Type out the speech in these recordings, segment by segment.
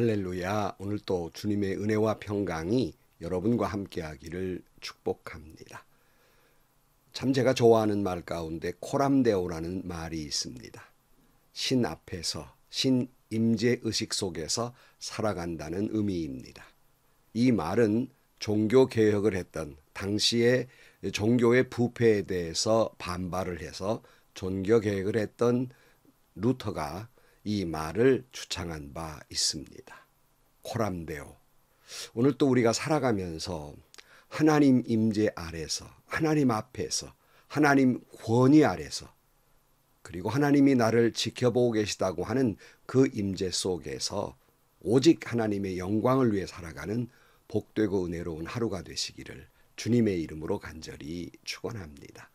할렐루야. 오늘 또 주님의 은혜와 평강이 여러분과 함께하기를 축복합니다. 참 제가 좋아하는 말 가운데 코람데오라는 말이 있습니다. 신 앞에서, 신 임재의식 속에서 살아간다는 의미입니다. 이 말은 종교개혁을 했던 당시에 종교의 부패에 대해서 반발을 해서 종교개혁을 했던 루터가 이 말을 주창한 바 있습니다. 코람데오. 오늘 또 우리가 살아가면서 하나님 임재 아래서, 하나님 앞에서, 하나님 권위 아래서, 그리고 하나님이 나를 지켜보고 계시다고 하는 그 임재 속에서 오직 하나님의 영광을 위해 살아가는 복되고 은혜로운 하루가 되시기를 주님의 이름으로 간절히 축원합니다.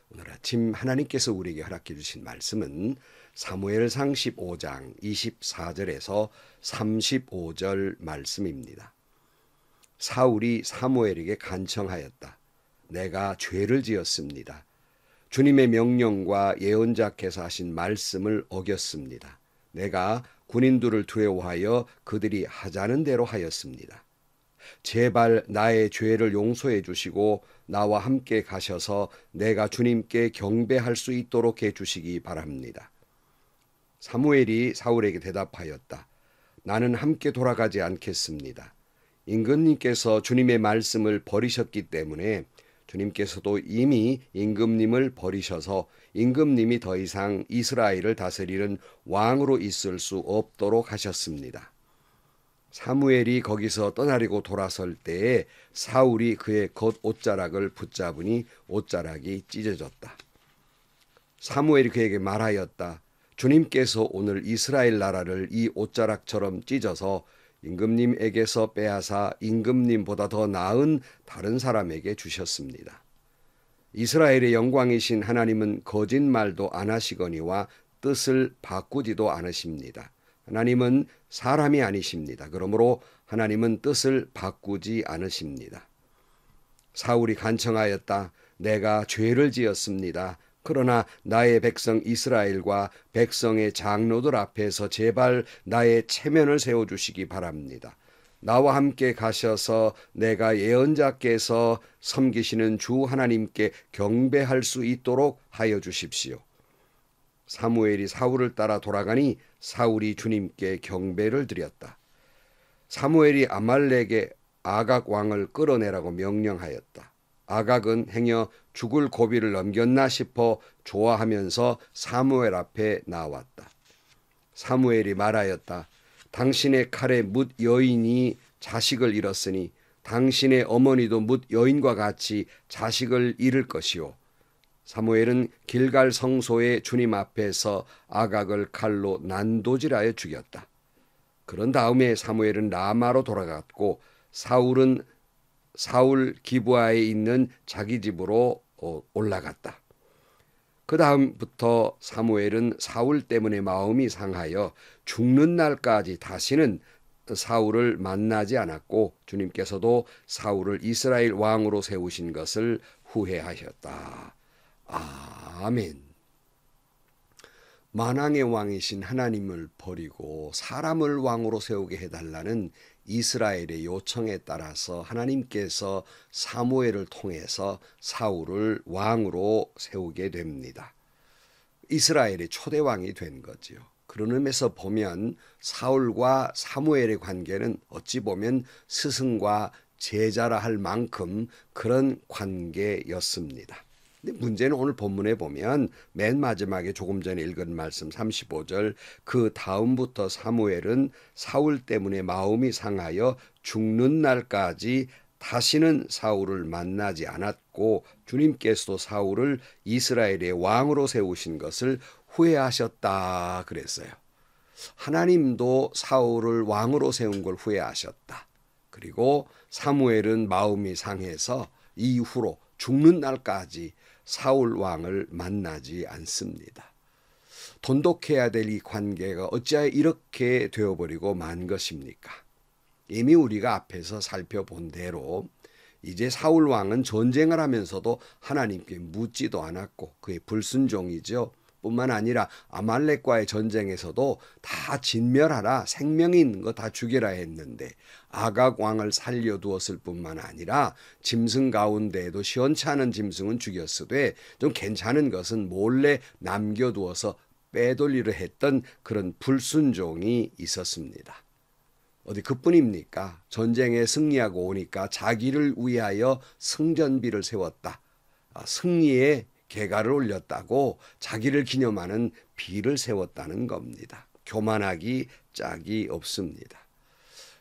오늘 아침 하나님께서 우리에게 허락해 주신 말씀은 사무엘상 15장 24절에서 35절 말씀입니다. 사울이 사무엘에게 간청하였다. 내가 죄를 지었습니다. 주님의 명령과 예언자께서 하신 말씀을 어겼습니다. 내가 군인들을 두려워하여 그들이 하자는 대로 하였습니다. 제발 나의 죄를 용서해 주시고 나와 함께 가셔서 내가 주님께 경배할 수 있도록 해 주시기 바랍니다. 사무엘이 사울에게 대답하였다. 나는 함께 돌아가지 않겠습니다. 임금님께서 주님의 말씀을 버리셨기 때문에 주님께서도 이미 임금님을 버리셔서 임금님이 더 이상 이스라엘을 다스리는 왕으로 있을 수 없도록 하셨습니다. 사무엘이 거기서 떠나려고 돌아설 때에 사울이 그의 겉옷자락을 붙잡으니 옷자락이 찢어졌다. 사무엘이 그에게 말하였다. 주님께서 오늘 이스라엘 나라를 이 옷자락처럼 찢어서 임금님에게서 빼앗아 임금님보다 더 나은 다른 사람에게 주셨습니다. 이스라엘의 영광이신 하나님은 거짓말도 안 하시거니와 뜻을 바꾸지도 않으십니다. 하나님은 사람이 아니십니다. 그러므로 하나님은 뜻을 바꾸지 않으십니다. 사울이 간청하였다. 내가 죄를 지었습니다. 그러나 나의 백성 이스라엘과 백성의 장로들 앞에서 제발 나의 체면을 세워주시기 바랍니다. 나와 함께 가셔서 내가 예언자께서 섬기시는 주 하나님께 경배할 수 있도록 하여 주십시오. 사무엘이 사울을 따라 돌아가니 사울이 주님께 경배를 드렸다. 사무엘이 아말렉의 아각 왕을 끌어내라고 명령하였다. 아각은 행여 죽을 고비를 넘겼나 싶어 좋아하면서 사무엘 앞에 나왔다. 사무엘이 말하였다. 당신의 칼에 뭇 여인이 자식을 잃었으니 당신의 어머니도 뭇 여인과 같이 자식을 잃을 것이요. 사무엘은 길갈 성소의 주님 앞에서 아각을 칼로 난도질하여 죽였다. 그런 다음에 사무엘은 라마로 돌아갔고 사울 기브아에 있는 자기 집으로 올라갔다. 그 다음부터 사무엘은 사울 때문에 마음이 상하여 죽는 날까지 다시는 사울을 만나지 않았고 주님께서도 사울을 이스라엘 왕으로 세우신 것을 후회하셨다. 아멘. 만왕의 왕이신 하나님을 버리고 사람을 왕으로 세우게 해달라는 이스라엘의 요청에 따라서 하나님께서 사무엘을 통해서 사울을 왕으로 세우게 됩니다. 이스라엘의 초대 왕이 된 거지요. 그런 의미에서 보면 사울과 사무엘의 관계는 어찌 보면 스승과 제자라 할 만큼 그런 관계였습니다. 근데 문제는 오늘 본문에 보면 맨 마지막에 조금 전에 읽은 말씀 35절 그 다음부터 사무엘은 사울 때문에 마음이 상하여 죽는 날까지 다시는 사울을 만나지 않았고 주님께서도 사울을 이스라엘의 왕으로 세우신 것을 후회하셨다 그랬어요. 하나님도 사울을 왕으로 세운 걸 후회하셨다. 그리고 사무엘은 마음이 상해서 이후로 죽는 날까지 사울 왕을 만나지 않습니다. 돈독해야 될 이 관계가 어찌하여 이렇게 되어버리고 만 것입니까? 이미 우리가 앞에서 살펴본 대로 이제 사울 왕은 전쟁을 하면서도 하나님께 묻지도 않았고 그의 불순종이죠. 뿐만 아니라 아말렉과의 전쟁에서도 다 진멸하라, 생명이 있는 거 다 죽여라 했는데 아각 왕을 살려두었을 뿐만 아니라 짐승 가운데에도 시원치 않은 짐승은 죽였으되 좀 괜찮은 것은 몰래 남겨두어서 빼돌리려 했던 그런 불순종이 있었습니다. 어디 그뿐입니까? 전쟁에 승리하고 오니까 자기를 위하여 승전비를 세웠다. 승리의 계가를 올렸다고 자기를 기념하는 비를 세웠다는 겁니다. 교만하기 짝이 없습니다.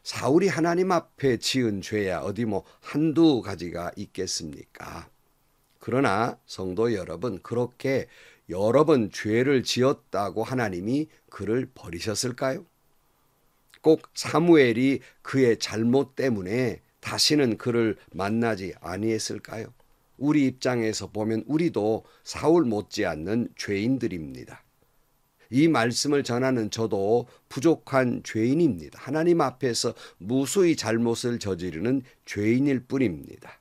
사울이 하나님 앞에 지은 죄야 어디 뭐 한두 가지가 있겠습니까? 그러나 성도 여러분, 그렇게 여러 번 죄를 지었다고 하나님이 그를 버리셨을까요? 꼭 사무엘이 그의 잘못 때문에 다시는 그를 만나지 아니했을까요? 우리 입장에서 보면 우리도 사울 못지않는 죄인들입니다. 이 말씀을 전하는 저도 부족한 죄인입니다. 하나님 앞에서 무수히 잘못을 저지르는 죄인일 뿐입니다.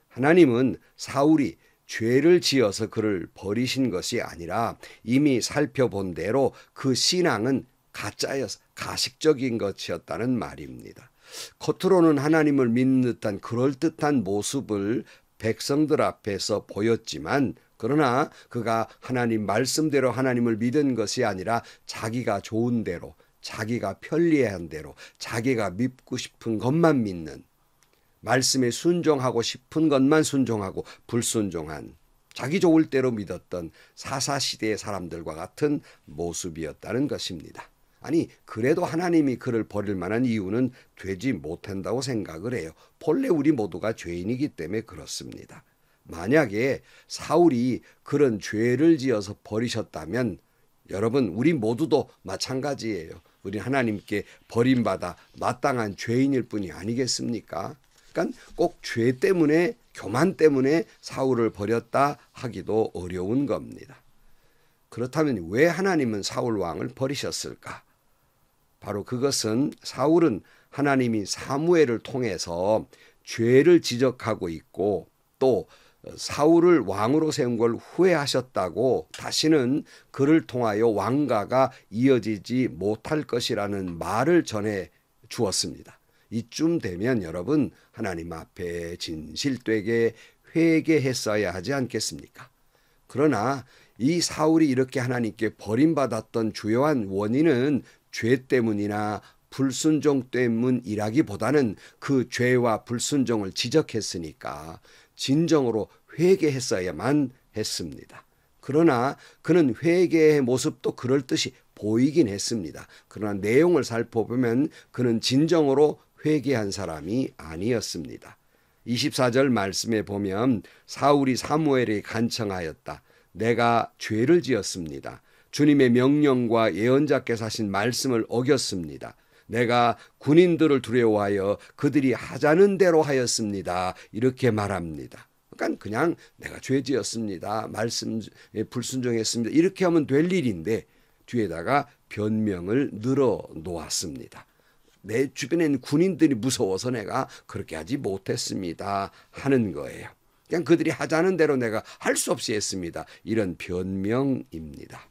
하나님은 사울이 죄를 지어서 그를 버리신 것이 아니라 이미 살펴본 대로 그 신앙은 가짜여서 가식적인 것이었다는 말입니다. 겉으로는 하나님을 믿는 듯한 그럴듯한 모습을 백성들 앞에서 보였지만 그러나 그가 하나님 말씀대로 하나님을 믿은 것이 아니라 자기가 좋은 대로, 자기가 편리한 대로, 자기가 믿고 싶은 것만 믿는, 말씀에 순종하고 싶은 것만 순종하고 불순종한, 자기 좋을 대로 믿었던 사사시대의 사람들과 같은 모습이었다는 것입니다. 아니, 그래도 하나님이 그를 버릴 만한 이유는 되지 못한다고 생각을 해요. 본래 우리 모두가 죄인이기 때문에 그렇습니다. 만약에 사울이 그런 죄를 지어서 버리셨다면 여러분, 우리 모두도 마찬가지예요. 우리 하나님께 버림받아 마땅한 죄인일 뿐이 아니겠습니까? 그러니까 꼭 죄 때문에, 교만 때문에 사울을 버렸다 하기도 어려운 겁니다. 그렇다면 왜 하나님은 사울 왕을 버리셨을까? 바로 그것은 사울은 하나님이 사무엘을 통해서 죄를 지적하고 있고 또 사울을 왕으로 세운 걸 후회하셨다고 다시는 그를 통하여 왕가가 이어지지 못할 것이라는 말을 전해 주었습니다. 이쯤 되면 여러분, 하나님 앞에 진실되게 회개했어야 하지 않겠습니까? 그러나 이 사울이 이렇게 하나님께 버림받았던 주요한 원인은 죄 때문이나 불순종 때문이라기보다는 그 죄와 불순종을 지적했으니까 진정으로 회개했어야만 했습니다. 그러나 그는 회개의 모습도 그럴듯이 보이긴 했습니다. 그러나 내용을 살펴보면 그는 진정으로 회개한 사람이 아니었습니다. 24절 말씀에 보면 사울이 사무엘에게 간청하였다. 내가 죄를 지었습니다. 주님의 명령과 예언자께서 하신 말씀을 어겼습니다. 내가 군인들을 두려워하여 그들이 하자는 대로 하였습니다. 이렇게 말합니다. 그러니까 그냥 내가 죄 지었습니다. 말씀에 불순종했습니다. 이렇게 하면 될 일인데 뒤에다가 변명을 늘어 놓았습니다. 내 주변엔 군인들이 무서워서 내가 그렇게 하지 못했습니다 하는 거예요. 그냥 그들이 하자는 대로 내가 할 수 없이 했습니다. 이런 변명입니다.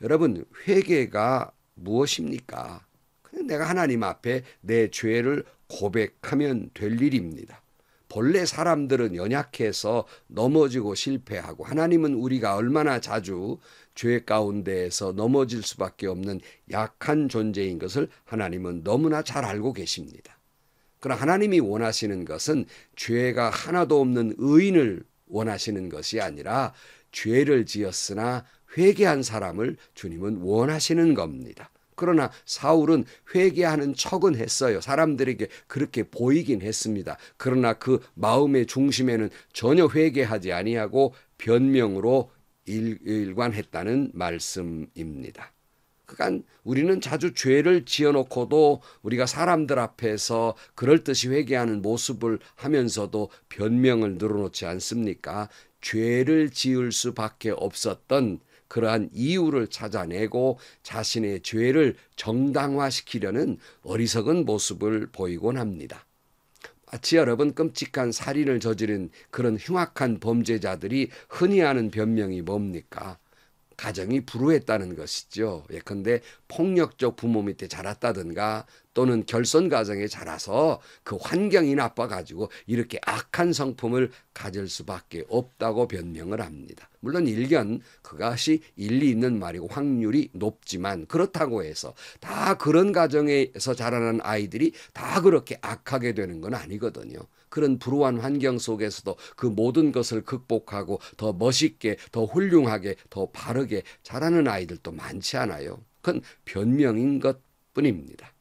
여러분, 회개가 무엇입니까? 그냥 내가 하나님 앞에 내 죄를 고백하면 될 일입니다. 본래 사람들은 연약해서 넘어지고 실패하고 하나님은 우리가 얼마나 자주 죄 가운데에서 넘어질 수밖에 없는 약한 존재인 것을 하나님은 너무나 잘 알고 계십니다. 그러나 하나님이 원하시는 것은 죄가 하나도 없는 의인을 원하시는 것이 아니라 죄를 지었으나 회개한 사람을 주님은 원하시는 겁니다. 그러나 사울은 회개하는 척은 했어요. 사람들에게 그렇게 보이긴 했습니다. 그러나 그 마음의 중심에는 전혀 회개하지 아니하고 변명으로 일관했다는 말씀입니다. 그러니까 우리는 자주 죄를 지어놓고도 우리가 사람들 앞에서 그럴듯이 회개하는 모습을 하면서도 변명을 늘어놓지 않습니까? 죄를 지을 수밖에 없었던 그러한 이유를 찾아내고 자신의 죄를 정당화시키려는 어리석은 모습을 보이곤 합니다. 마치 여러분 끔찍한 살인을 저지른 그런 흉악한 범죄자들이 흔히 하는 변명이 뭡니까? 가정이 불우했다는 것이죠. 예컨대 폭력적 부모 밑에 자랐다든가 또는 결손 가정에 자라서 그 환경이 나빠가지고 이렇게 악한 성품을 가질 수밖에 없다고 변명을 합니다. 물론 일견 그것이 일리 있는 말이고 확률이 높지만 그렇다고 해서 다 그런 가정에서 자라난 아이들이 다 그렇게 악하게 되는 건 아니거든요. 그런 불우한 환경 속에서도 그 모든 것을 극복하고 더 멋있게, 더 훌륭하게, 더 바르게 자라는 아이들도 많지 않아요. 그건 변명인 것뿐입니다.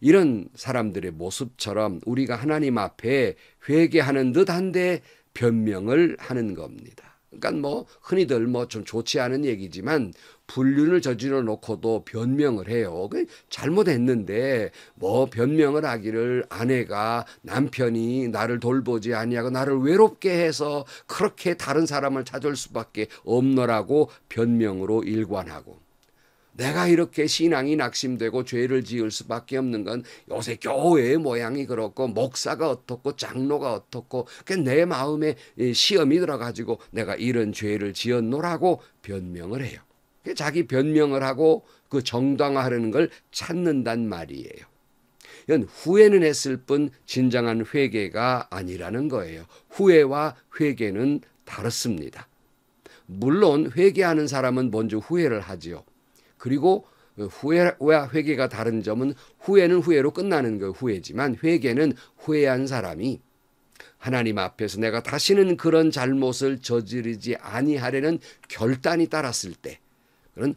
이런 사람들의 모습처럼 우리가 하나님 앞에 회개하는 듯한데 변명을 하는 겁니다. 그러니까 뭐 흔히들 뭐 좀 좋지 않은 얘기지만 불륜을 저질러 놓고도 변명을 해요. 잘못했는데 뭐 변명을 하기를 아내가 남편이 나를 돌보지 아니하고 나를 외롭게 해서 그렇게 다른 사람을 찾을 수밖에 없노라고 변명으로 일관하고, 내가 이렇게 신앙이 낙심되고 죄를 지을 수밖에 없는 건 요새 교회의 모양이 그렇고 목사가 어떻고 장로가 어떻고 내 마음에 시험이 들어가지고 내가 이런 죄를 지었노라고 변명을 해요. 자기 변명을 하고 그 정당화하려는 걸 찾는단 말이에요. 이건 후회는 했을 뿐 진정한 회개가 아니라는 거예요. 후회와 회개는 다릅니다. 물론 회개하는 사람은 먼저 후회를 하지요. 그리고 후회와 회개가 다른 점은 후회는 후회로 끝나는 거 후회지만 회개는 후회한 사람이 하나님 앞에서 내가 다시는 그런 잘못을 저지르지 아니하려는 결단이 따랐을 때 그런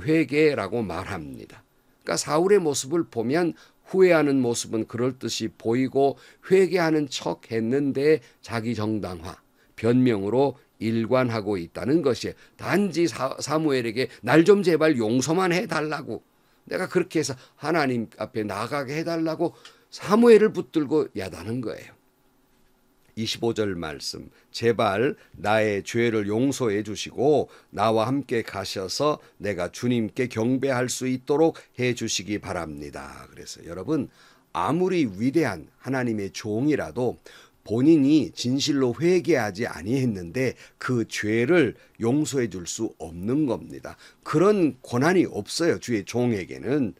회개라고 말합니다. 그러니까 사울의 모습을 보면 후회하는 모습은 그럴듯이 보이고 회개하는 척 했는데 자기 정당화, 변명으로 일관하고 있다는 것이 단지 사무엘에게 날 좀 제발 용서만 해달라고, 내가 그렇게 해서 하나님 앞에 나가게 해달라고 사무엘을 붙들고 야단한 거예요. 25절 말씀, 제발 나의 죄를 용서해 주시고 나와 함께 가셔서 내가 주님께 경배할 수 있도록 해 주시기 바랍니다. 그래서 여러분, 아무리 위대한 하나님의 종이라도 본인이 진실로 회개하지 아니했는데 그 죄를 용서해 줄 수 없는 겁니다. 그런 권한이 없어요. 주의 종에게는.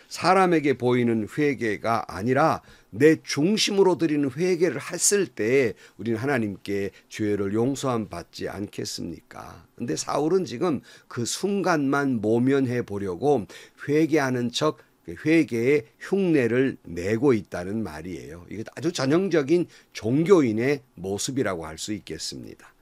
사람에게 보이는 회개가 아니라 내 중심으로 드리는 회개를 했을 때 우리는 하나님께 죄를 용서함 받지 않겠습니까? 근데 사울은 지금 그 순간만 모면해 보려고 회개하는 척 회개의 흉내를 내고 있다는 말이에요. 이게 아주 전형적인 종교인의 모습이라고 할 수 있겠습니다.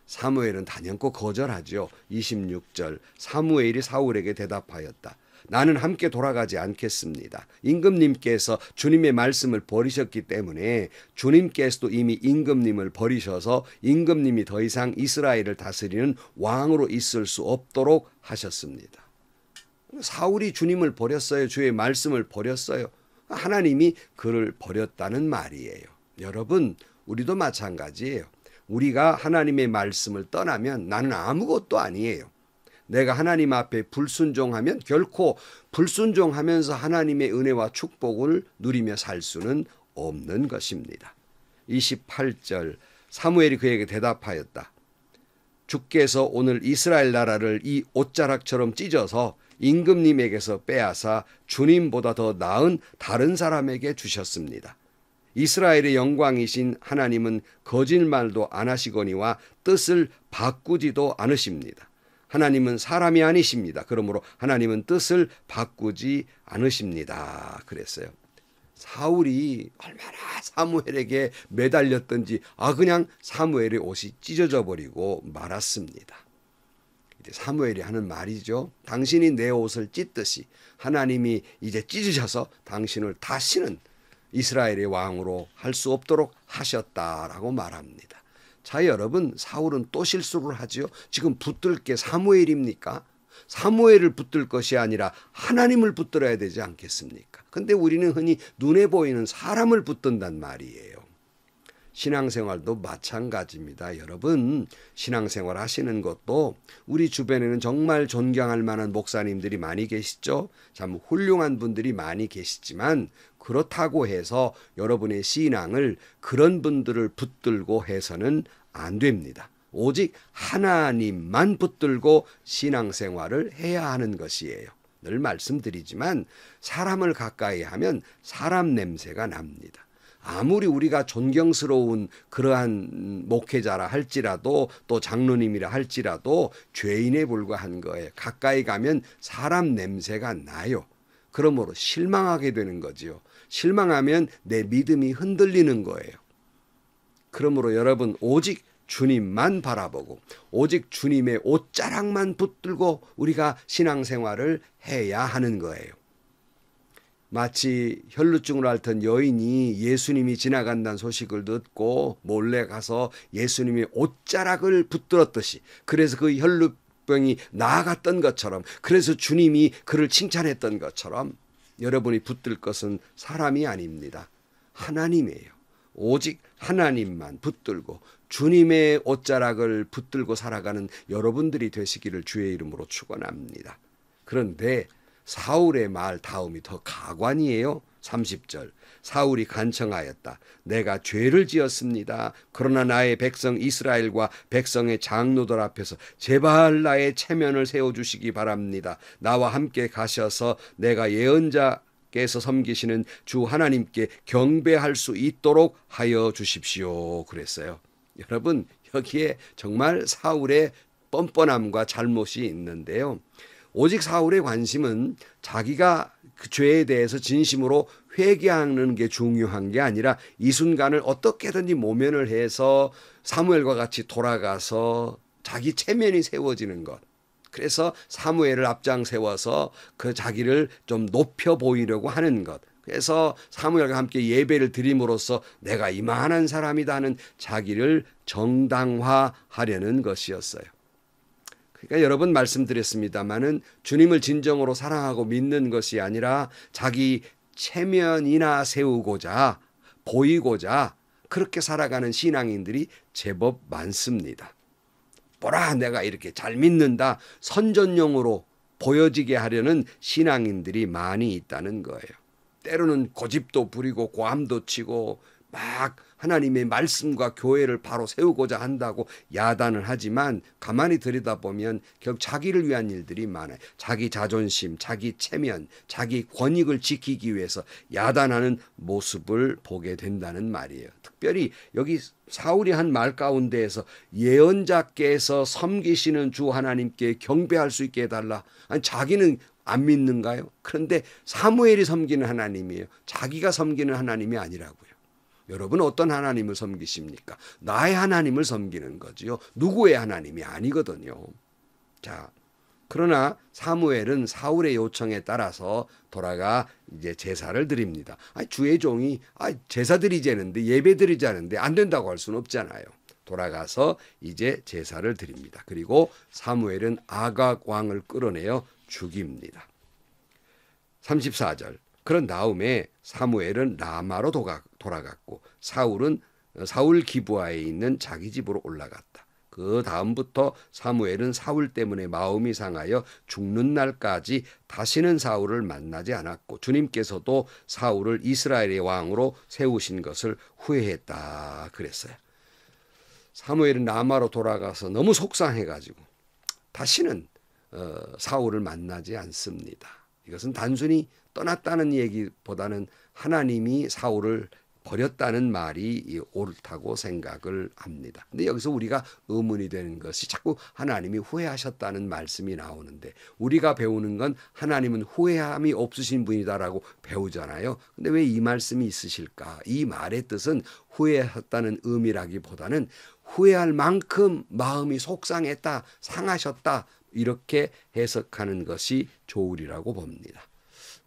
사무엘은 단연코 거절하죠. 26절, 사무엘이 사울에게 대답하였다. 나는 함께 돌아가지 않겠습니다. 임금님께서 주님의 말씀을 버리셨기 때문에 주님께서도 이미 임금님을 버리셔서 임금님이 더 이상 이스라엘을 다스리는 왕으로 있을 수 없도록 하셨습니다. 사울이 주님을 버렸어요. 주의 말씀을 버렸어요. 하나님이 그를 버렸다는 말이에요. 여러분, 우리도 마찬가지예요. 우리가 하나님의 말씀을 떠나면 나는 아무것도 아니에요. 내가 하나님 앞에 불순종하면 결코 불순종하면서 하나님의 은혜와 축복을 누리며 살 수는 없는 것입니다. 28절, 사무엘이 그에게 대답하였다. 주께서 오늘 이스라엘 나라를 이 옷자락처럼 찢어서 임금님에게서 빼앗아 주님보다 더 나은 다른 사람에게 주셨습니다. 이스라엘의 영광이신 하나님은 거짓말도 안 하시거니와 뜻을 바꾸지도 않으십니다. 하나님은 사람이 아니십니다. 그러므로 하나님은 뜻을 바꾸지 않으십니다. 그랬어요. 사울이 얼마나 사무엘에게 매달렸던지 그냥 사무엘의 옷이 찢어져 버리고 말았습니다. 이제 사무엘이 하는 말이죠. 당신이 내 옷을 찢듯이 하나님이 이제 찢으셔서 당신을 다시는 이스라엘의 왕으로 할 수 없도록 하셨다라고 말합니다. 자, 여러분, 사울은 또 실수를 하지요. 지금 붙들 게 사무엘입니까? 사무엘을 붙들 것이 아니라 하나님을 붙들어야 되지 않겠습니까? 근데 우리는 흔히 눈에 보이는 사람을 붙든단 말이에요. 신앙생활도 마찬가지입니다. 여러분, 신앙생활 하시는 것도 우리 주변에는 정말 존경할 만한 목사님들이 많이 계시죠. 참 훌륭한 분들이 많이 계시지만 그렇다고 해서 여러분의 신앙을 그런 분들을 붙들고 해서는 안 됩니다. 오직 하나님만 붙들고 신앙생활을 해야 하는 것이에요. 늘 말씀드리지만 사람을 가까이 하면 사람 냄새가 납니다. 아무리 우리가 존경스러운 그러한 목회자라 할지라도 또 장로님이라 할지라도 죄인에 불과한 거예요. 가까이 가면 사람 냄새가 나요. 그러므로 실망하게 되는 거지요. 실망하면 내 믿음이 흔들리는 거예요. 그러므로 여러분 오직 주님만 바라보고 오직 주님의 옷자락만 붙들고 우리가 신앙생활을 해야 하는 거예요. 마치 혈루증을 앓던 여인이 예수님이 지나간다는 소식을 듣고 몰래 가서 예수님의 옷자락을 붙들었듯이, 그래서 그 혈루병이 나아갔던 것처럼, 그래서 주님이 그를 칭찬했던 것처럼 여러분이 붙들 것은 사람이 아닙니다. 하나님이에요. 오직 하나님만 붙들고 주님의 옷자락을 붙들고 살아가는 여러분들이 되시기를 주의 이름으로 축원합니다. 그런데 사울의 말 다음이 더 가관이에요. 30절. 사울이 간청하였다. 내가 죄를 지었습니다. 그러나 나의 백성 이스라엘과 백성의 장로들 앞에서 제발 나의 체면을 세워주시기 바랍니다. 나와 함께 가셔서 내가 예언자께서 섬기시는 주 하나님께 경배할 수 있도록 하여 주십시오. 그랬어요. 여러분, 여기에 정말 사울의 뻔뻔함과 잘못이 있는데요. 오직 사울의 관심은 자기가 그 죄에 대해서 진심으로 회개하는 게 중요한 게 아니라 이 순간을 어떻게든지 모면을 해서 사무엘과 같이 돌아가서 자기 체면이 세워지는 것. 그래서 사무엘을 앞장 세워서 그 자기를 좀 높여 보이려고 하는 것. 그래서 사무엘과 함께 예배를 드림으로써 내가 이만한 사람이다 하는 자기를 정당화하려는 것이었어요. 그러니까 여러 번 말씀드렸습니다마는 주님을 진정으로 사랑하고 믿는 것이 아니라 자기 체면이나 세우고자 보이고자 그렇게 살아가는 신앙인들이 제법 많습니다. 보라, 내가 이렇게 잘 믿는다, 선전용으로 보여지게 하려는 신앙인들이 많이 있다는 거예요. 때로는 고집도 부리고 고함도 치고 막 하나님의 말씀과 교회를 바로 세우고자 한다고 야단을 하지만 가만히 들여다보면 결국 자기를 위한 일들이 많아요. 자기 자존심, 자기 체면, 자기 권익을 지키기 위해서 야단하는 모습을 보게 된다는 말이에요. 특별히 여기 사울이 한 말 가운데에서 예언자께서 섬기시는 주 하나님께 경배할 수 있게 해달라. 아니, 자기는 안 믿는가요? 그런데 사무엘이 섬기는 하나님이에요. 자기가 섬기는 하나님이 아니라고요. 여러분 어떤 하나님을 섬기십니까? 나의 하나님을 섬기는 거지요. 누구의 하나님이 아니거든요. 자, 그러나 사무엘은 사울의 요청에 따라서 돌아가 이제 제사를 드립니다. 주의 종이 제사 드리자는데 예배 드리자는데 안 된다고 할 수는 없잖아요. 돌아가서 이제 제사를 드립니다. 그리고 사무엘은 아각 왕을 끌어내어 죽입니다. 34절. 그런 다음에 사무엘은 라마로 돌아갔고 사울 기브아에 있는 자기 집으로 올라갔다. 그 다음부터 사무엘은 사울 때문에 마음이 상하여 죽는 날까지 다시는 사울을 만나지 않았고 주님께서도 사울을 이스라엘의 왕으로 세우신 것을 후회했다 그랬어요. 사무엘은 라마로 돌아가서 너무 속상해가지고 다시는 사울을 만나지 않습니다. 이것은 단순히 떠났다는 얘기보다는 하나님이 사울을 버렸다는 말이 옳다고 생각을 합니다. 근데 여기서 우리가 의문이 되는 것이 자꾸 하나님이 후회하셨다는 말씀이 나오는데 우리가 배우는 건 하나님은 후회함이 없으신 분이다라고 배우잖아요. 근데 왜 이 말씀이 있으실까? 이 말의 뜻은 후회하셨다는 의미라기보다는 후회할 만큼 마음이 속상했다, 상하셨다 이렇게 해석하는 것이 좋으리라고 봅니다.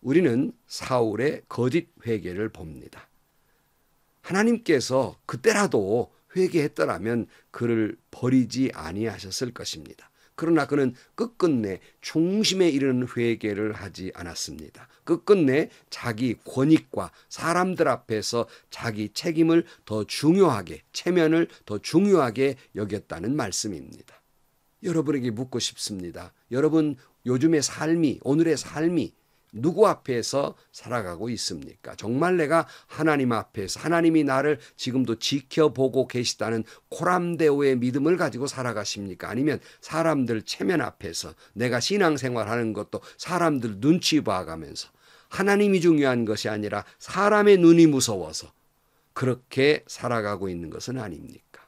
우리는 사울의 거짓 회개를 봅니다. 하나님께서 그때라도 회개했더라면 그를 버리지 아니하셨을 것입니다. 그러나 그는 끝끝내 중심에 이르는 회개를 하지 않았습니다. 끝끝내 자기 권익과 사람들 앞에서 자기 책임을 더 중요하게, 체면을 더 중요하게 여겼다는 말씀입니다. 여러분에게 묻고 싶습니다. 여러분 요즘의 삶이, 오늘의 삶이 누구 앞에서 살아가고 있습니까? 정말 내가 하나님 앞에서 하나님이 나를 지금도 지켜보고 계시다는 코람데오의 믿음을 가지고 살아가십니까? 아니면 사람들 체면 앞에서 내가 신앙생활하는 것도 사람들 눈치 봐가면서 하나님이 중요한 것이 아니라 사람의 눈이 무서워서 그렇게 살아가고 있는 것은 아닙니까?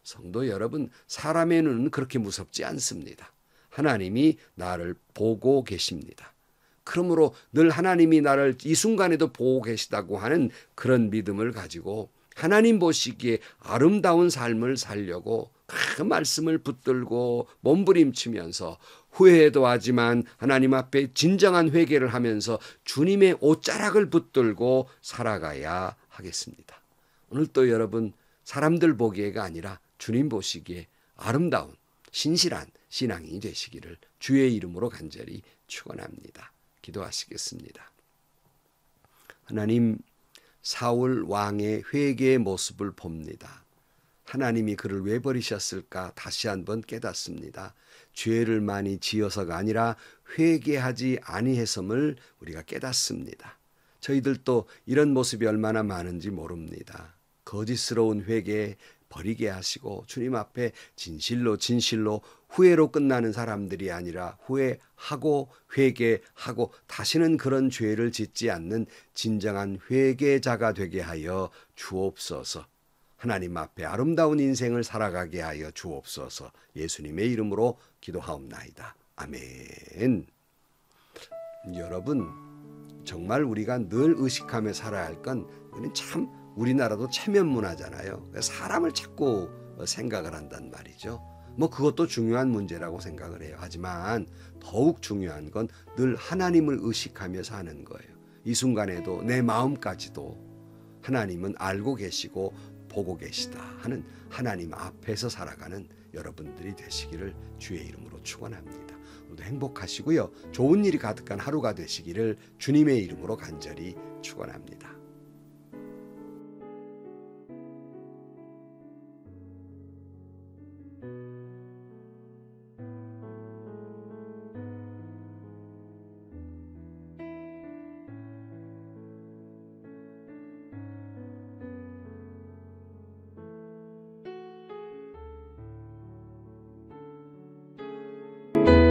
성도 여러분, 사람의 눈은 그렇게 무섭지 않습니다. 하나님이 나를 보고 계십니다. 그러므로 늘 하나님이 나를 이 순간에도 보고 계시다고 하는 그런 믿음을 가지고 하나님 보시기에 아름다운 삶을 살려고 그 말씀을 붙들고 몸부림치면서 후회도 하지만 하나님 앞에 진정한 회개를 하면서 주님의 옷자락을 붙들고 살아가야 하겠습니다. 오늘 또 여러분 사람들 보기에가 아니라 주님 보시기에 아름다운 신실한 신앙이 되시기를 주의 이름으로 간절히 축원합니다. 기도하시겠습니다. 하나님, 사울 왕의 회개의 모습을 봅니다. 하나님이 그를 왜 버리셨을까 다시 한번 깨닫습니다. 죄를 많이 지어서가 아니라 회개하지 아니해서를 우리가 깨닫습니다. 저희들도 이런 모습이 얼마나 많은지 모릅니다. 거짓스러운 회개 버리게 하시고 주님 앞에 진실로 후회로 끝나는 사람들이 아니라 후회하고 회개하고 다시는 그런 죄를 짓지 않는 진정한 회개자가 되게 하여 주옵소서. 하나님 앞에 아름다운 인생을 살아가게 하여 주옵소서. 예수님의 이름으로 기도하옵나이다. 아멘. 여러분, 정말 우리가 늘 의식하며 살아야 할 건 참 우리나라도 체면 문화잖아요. 사람을 자꾸 생각을 한단 말이죠. 뭐 그것도 중요한 문제라고 생각을 해요. 하지만 더욱 중요한 건 늘 하나님을 의식하며 사는 거예요. 이 순간에도 내 마음까지도 하나님은 알고 계시고 보고 계시다 하는 하나님 앞에서 살아가는 여러분들이 되시기를 주의 이름으로 축원합니다. 오늘도 행복하시고요. 좋은 일이 가득한 하루가 되시기를 주님의 이름으로 간절히 축원합니다.